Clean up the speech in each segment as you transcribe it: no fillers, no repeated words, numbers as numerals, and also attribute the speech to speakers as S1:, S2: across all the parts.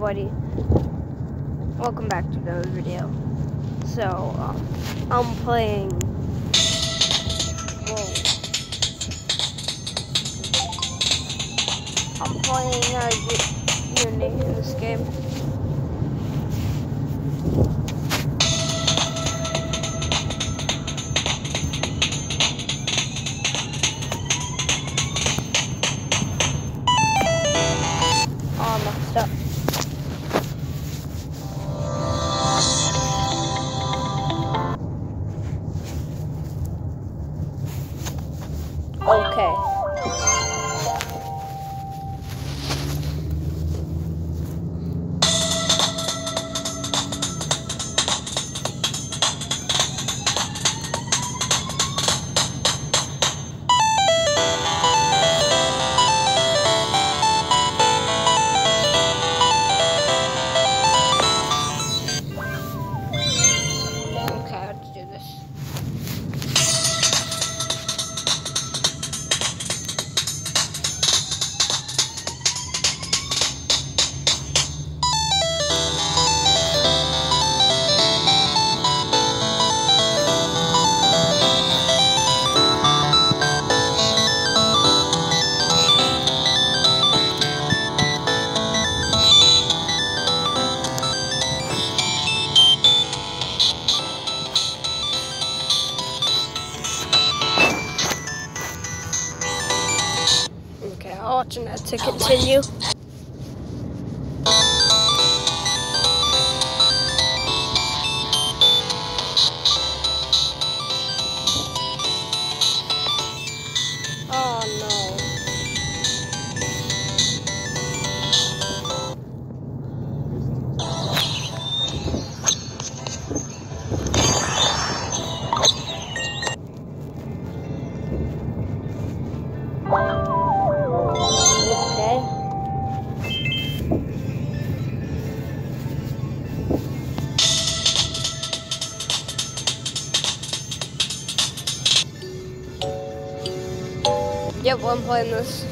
S1: everybody, welcome back to another video. So, I'm playing, Unity in this game. Oh, I messed up. Okay. Okay, let's do this. Okay, I'll watch that to continue. Oh no. Yep, I'm playing this.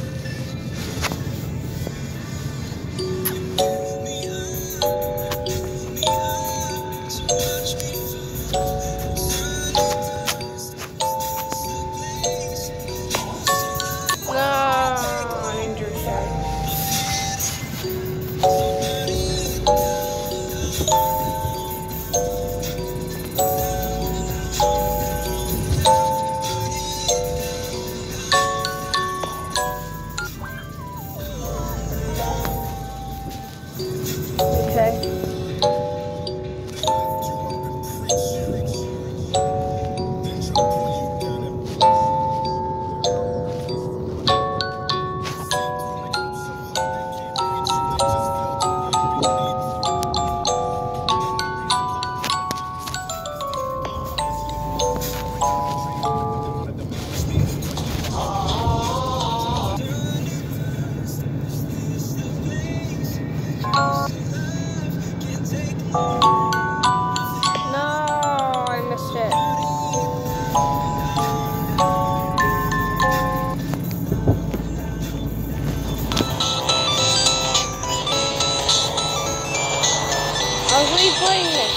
S1: I was replaying this.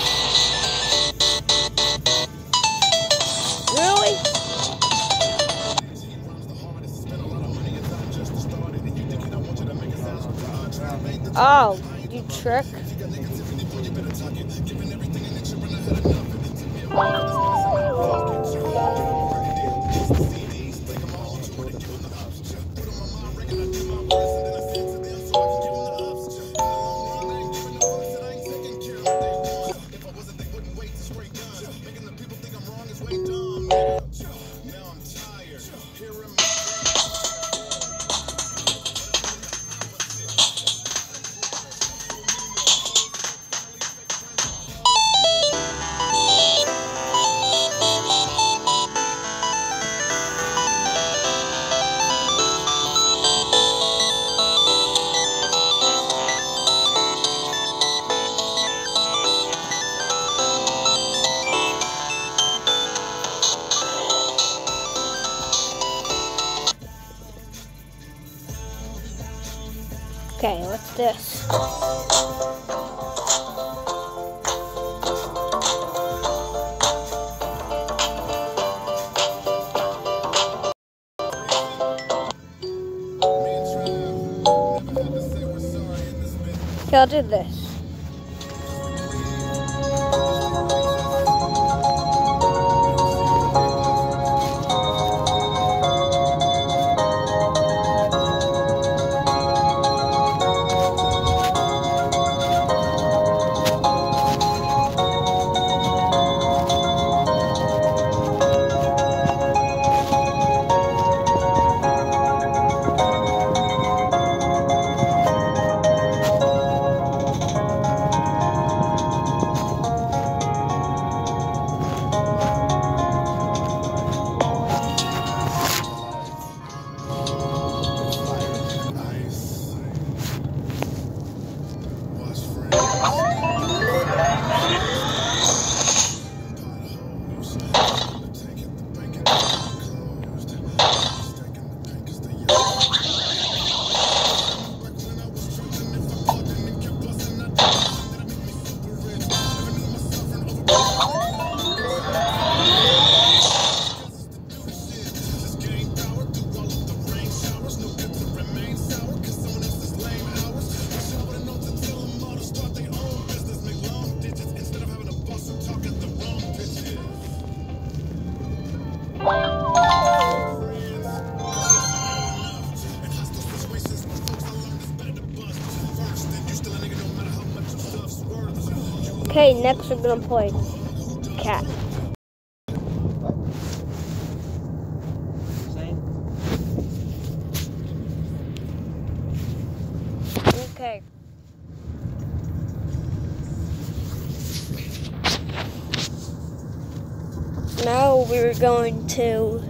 S1: Really? Oh, you trick. Okay, what's this? Okay, I'll do this. Okay, next we're gonna play cat. Okay. Now we're going to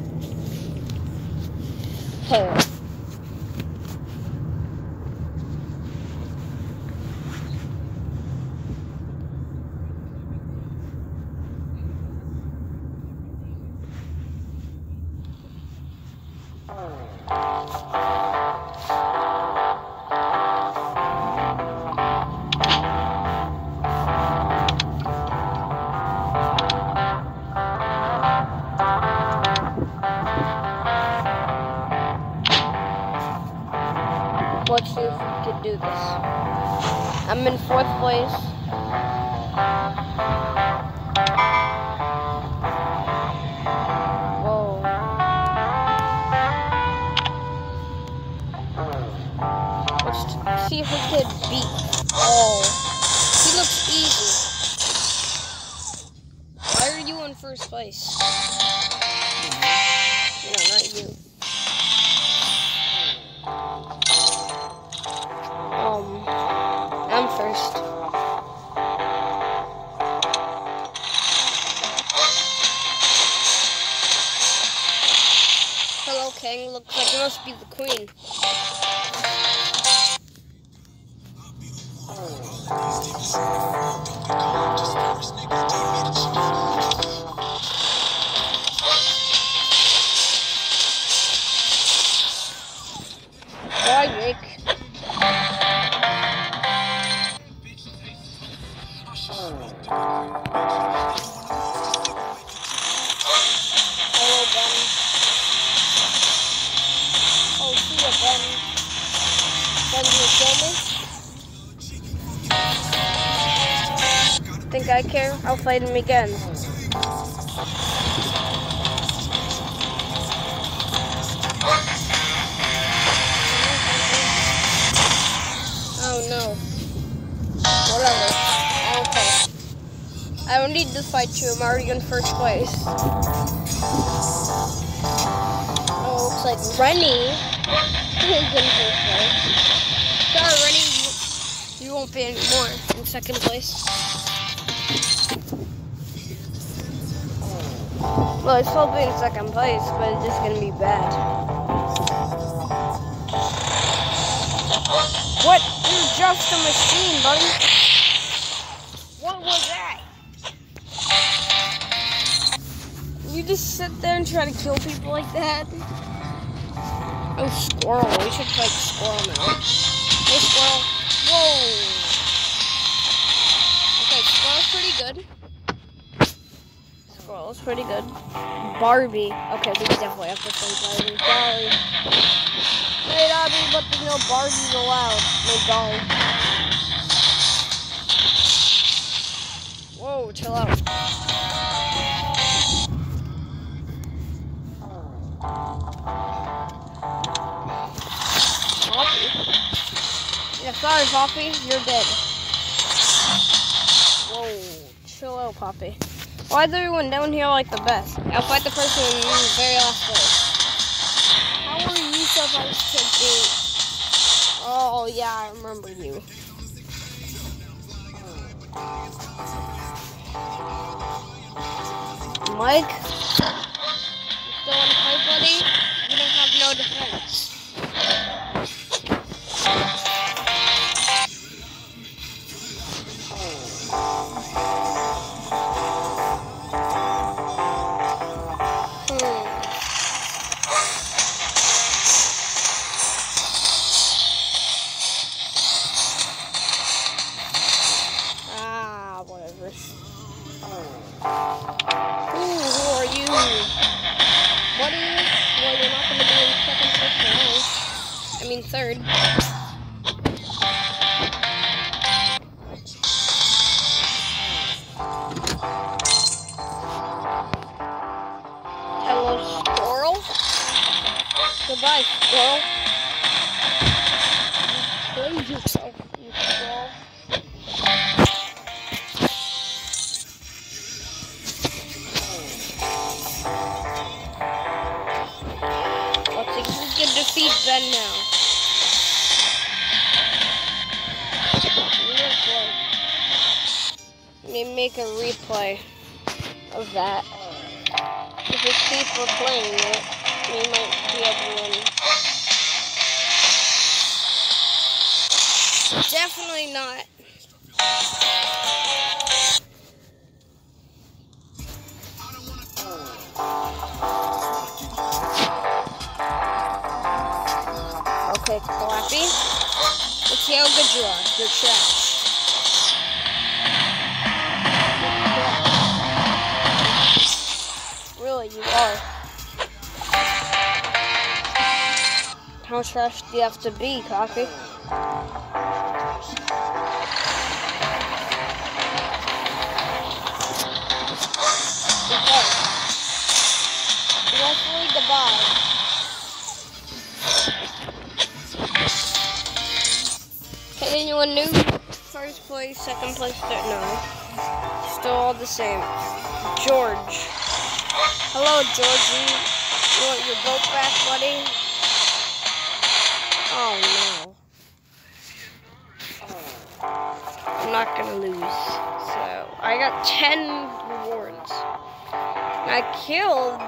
S1: hair. Let's see if we can do this. I'm in 4th place. Whoa. Let's see if we can beat. Oh, he looks easy. Why are you in 1st place? No, not you. I'm 1st. Hello, King. Looks like you must be the queen. Bye, Nick. Hello, Bunny. Oh, see ya, Bunny. Bunny, you kill me? Think I care? I'll fight him again. Oh no. Whatever. Okay. I don't need to fight you. I'm already in 1st place. Oh, looks like Rennie is in 1st place. Sorry, Rennie. You won't be anymore in 2nd place. Well, it's still be in 2nd place, but it's just gonna be bad. What? You're just a machine, buddy. What was that? You just sit there and try to kill people like that? Oh, squirrel. We should fight squirrel now. Hey, squirrel. Whoa. Okay, squirrel's pretty good. Squirrel's pretty good. Barbie. Okay, we definitely have to fight Barbie. Sorry. Hey, Dobby, but there's no Barbies allowed. No dolls. Sorry, Poppy, you're dead. Whoa, chill out, Poppy. Why is everyone down here like the best? I'll fight the person in the very last place. How are you supposed to do? Oh, yeah, I remember you. Mike? You still want to fight, buddy? You don't have no defense. Whatever. Who are you? Buddy? Well, you're not going to be in second place now. I mean third. Hello, squirrel. Goodbye, squirrel. You played yourself, you squirrel. Defeat Ben now. Let me make a replay of that. If it's people playing it, we might be able to win. Definitely not. Okay, Clappy. Let's see how good you are. You're trash. Really, you are. How trash do you have to be, Clappy? Okay. Leslie, goodbye. Anyone new? First place, second place, third, no. Still all the same. George. Hello, Georgie. You want your boat back, buddy? Oh, no. I'm not gonna lose. So, I got 10 rewards. I killed,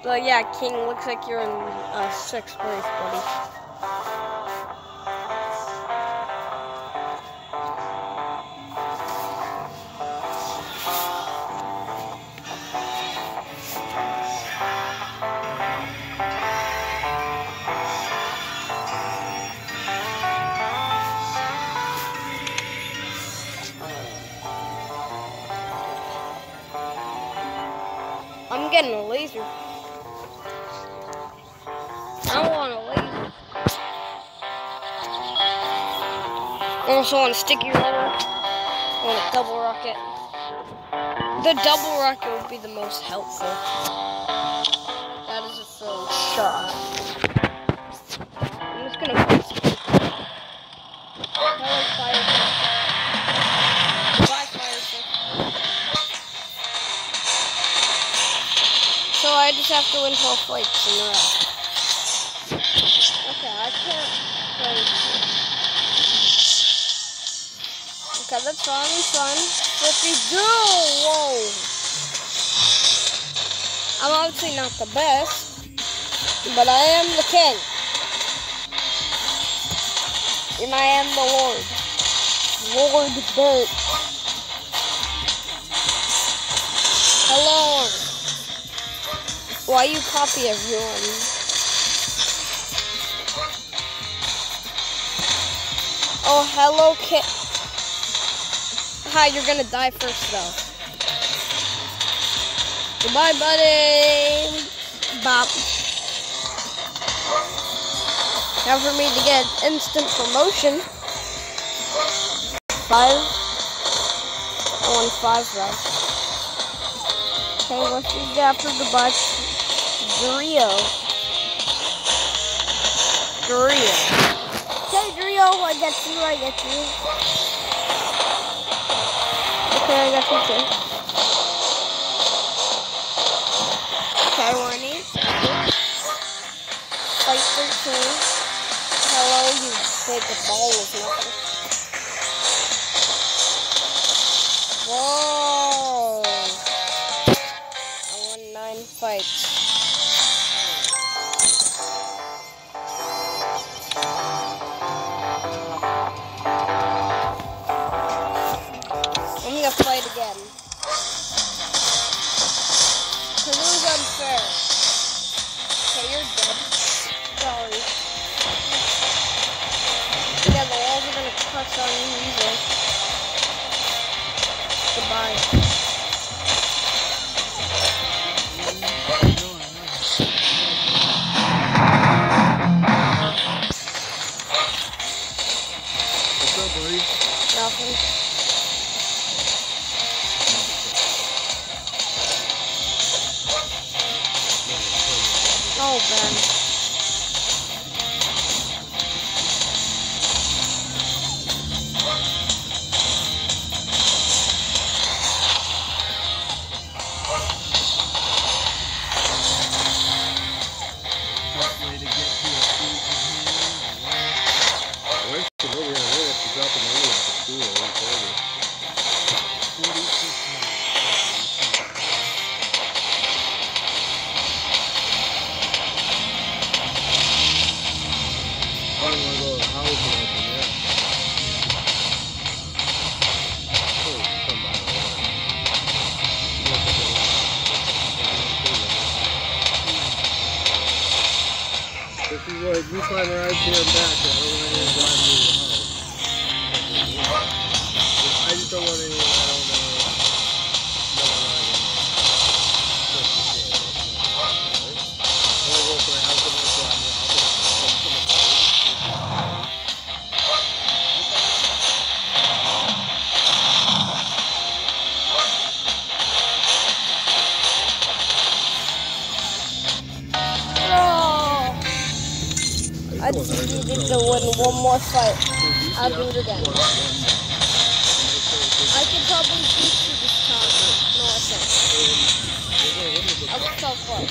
S1: but yeah, King, looks like you're in 6th place, buddy. I'm getting a laser. I want a laser. I also want a sticky roller. I want a double rocket. The double rocket would be the most helpful. That is a throw shot. I'm just gonna put some. Hello, Firefish. Bye, Firefish. So I just have to win 12 fights in a row. Okay, I can't play. Okay, that's fun, Flippy do! Whoa! I'm obviously not the best, but I am the king. And I am the Lord. Lord Bert. Hello. Why you copy everyone? Oh, hello, kid. Hi, you're gonna die first, though. Goodbye, buddy. Bop. Now for me to get instant promotion. 5. I want 5, though. Okay, let's do that for goodbye. Drio. Okay, Drio. Mario, I get you. Okay, I got you too. Okay, Warnie. Fight 13. Hello, you big ball of nothing. Whoa! I won 9 fights. I'm gonna fight again. Cause it was unfair. Okay, you're dead. Sorry. Yeah, the walls are gonna crush on you easily. Goodbye.
S2: What's up, buddy?
S1: Nothing. Oh, Ben.
S2: This is what we find rides here and back. I don't want anyone driving me to the house. I just don't want anyone I don't know.
S1: I just needed to win one more fight. I'll do it again. I can probably beat you this time. No, I can't. I was so close.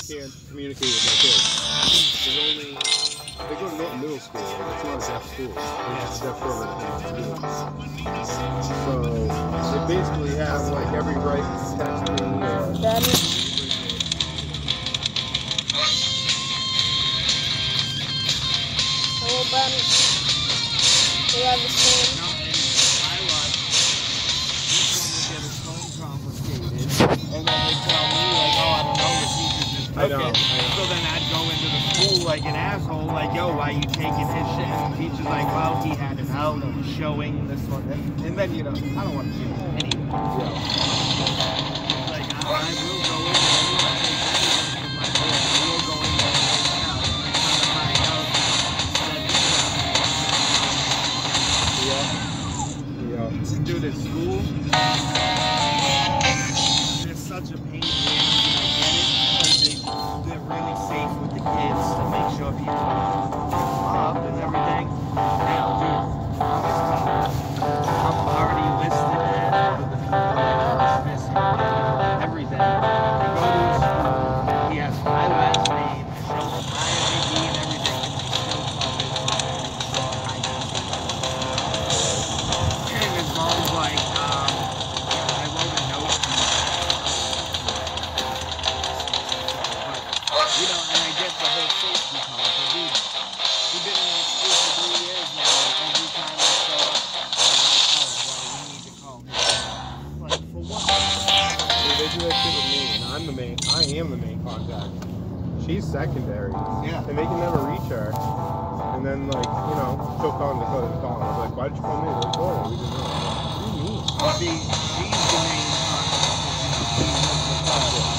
S2: Can't communicate with my kids. They go to middle school, like it's not a deaf school. It's a deaf program. So they basically have like every right to text me.
S1: Daddy. Hello, Ben. We have the same.
S3: And then they tell me, like, oh, I don't know, the teacher just took it. So then I'd go into the school like an asshole, like, yo, why you taking his shit? And the teacher's like, well, he had it out of showing this one. And then, you know, I don't want to do anything. Like, I will go in there and I take anything with my boy. I will go in there right now. And then come to find out that to do this school. Such a pain in the ass, and I get it, because they're really safe with the kids to make sure people up and everything. Now, dude, I'm already listed at the people that's missing, everything. I go to his school, he has my last name, shows my ID and everything, and he still calls his mom and saw I and his mom's like, I wrote a note. You know, and I get the whole safety call, but dude, we've been in that school for 3 years now, and every time I show up, I'm like, oh, well, we need to call him. Like, for what?
S2: They do that shit with me, and I'm the main. I secondary.
S3: Yeah.
S2: And they can never reach her. And then, like, you know, she'll call and call and call. I was like, why'd you call me? Like, oh, we didn't know. What do you mean?
S3: Well, she's the main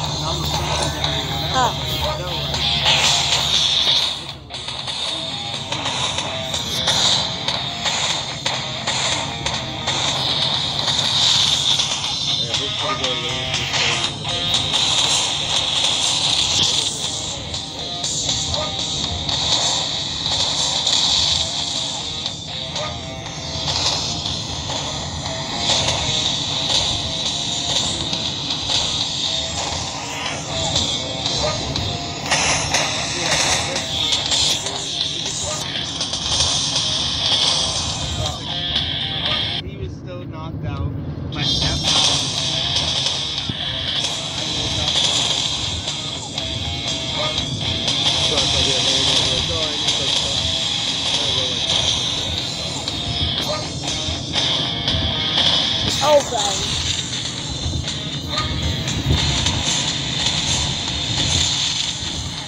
S3: and I'm the secondary or whatever. But still, like, he was still knocked out. My stepmom.
S1: Oh, guys.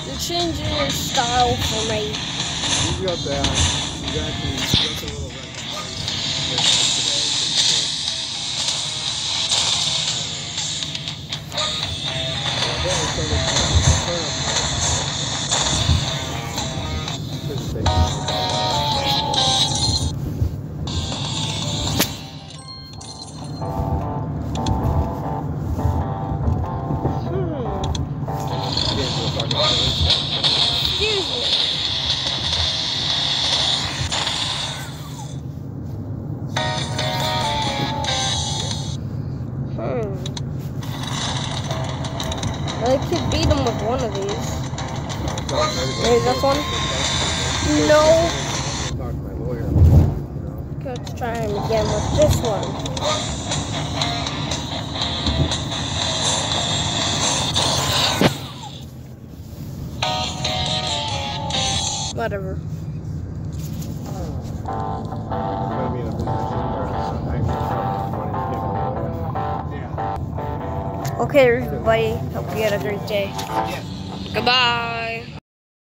S1: You're changing your style for me.
S2: You got that. You got the little red
S1: Excuse me. I could beat him with one of these. Maybe this one? No.
S2: Talk to my lawyer.
S1: Let's try him again with this one. Whatever. Okay, everybody. Hope you had a great day.
S3: Yeah.
S1: Goodbye.